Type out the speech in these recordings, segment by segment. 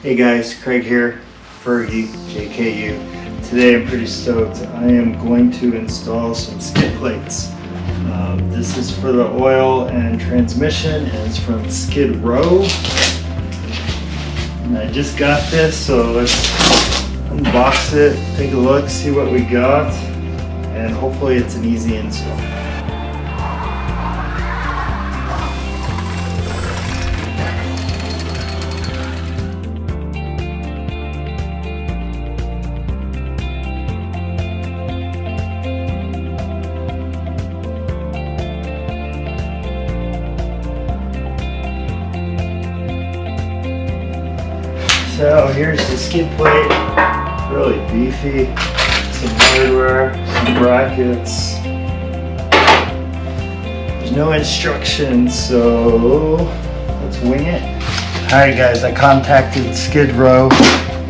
Hey guys, Craig here, Fergie, JKU. Today I'm pretty stoked. I am going to install some skid plates. This is for the oil and transmission, and it's from Skidrow. And I just got this, so let's unbox it, take a look, see what we got, and hopefully it's an easy install. So here's the skid plate, really beefy, some hardware, some brackets. There's no instructions, so let's wing it. Alright guys, I contacted Skidrow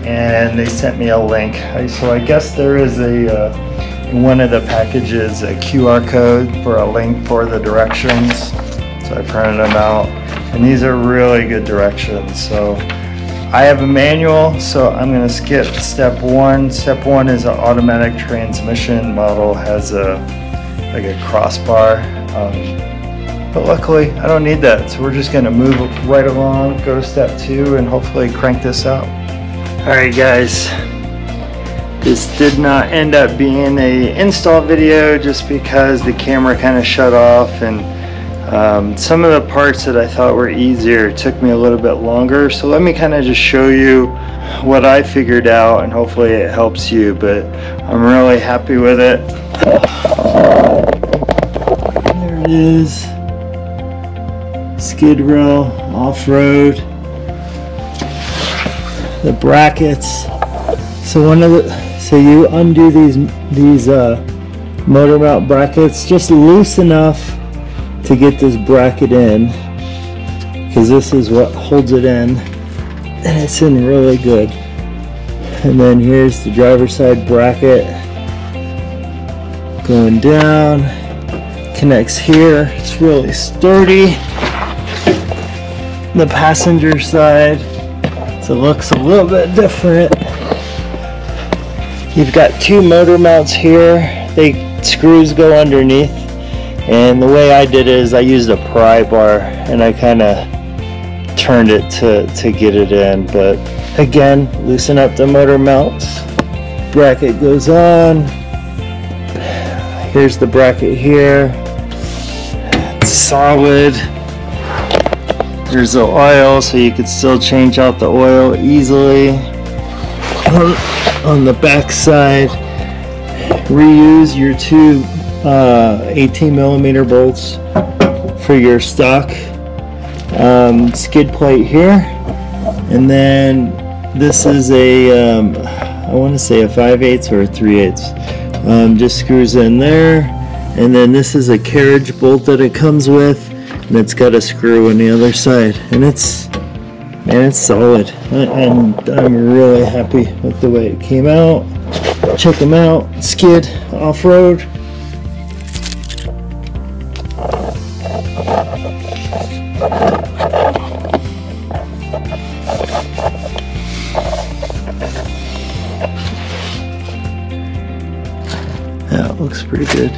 and they sent me a link. So I guess there is in one of the packages a QR code for a link for the directions. So I printed them out, and these are really good directions. So I have a manual, so I'm going to skip step one. Step one is an automatic transmission model, has like a crossbar, but luckily I don't need that, so we're just going to move right along, go to step two, and hopefully crank this out. Alright guys, this did not end up being a install video just because the camera kind of shut off, and some of the parts that I thought were easier took me a little bit longer. So let me kind of just show you what I figured out, and hopefully it helps you, but I'm really happy with it. There it is, Skidrow off-road, the brackets. So you undo these motor mount brackets just loose enough to get this bracket in, because this is what holds it in, and it's in really good. And then here's the driver's side bracket going down, connects here, it's really sturdy. The passenger side, so it looks a little bit different. You've got two motor mounts here, screws go underneath. And the way I did it is I used a pry bar and I kind of turned it to get it in. But again, loosen up the motor mounts. Bracket goes on. Here's the bracket here. It's solid. There's the oil, so you could still change out the oil easily. On the back side, reuse your two 18mm bolts for your stock skid plate here, and then this is a I want to say a 5/8 or a 3/8, just screws in there, and then this is a carriage bolt that it comes with, and it's got a screw on the other side, and it's solid, and I'm really happy with the way it came out. Check them out, Skid off-road. Yeah, it looks pretty good.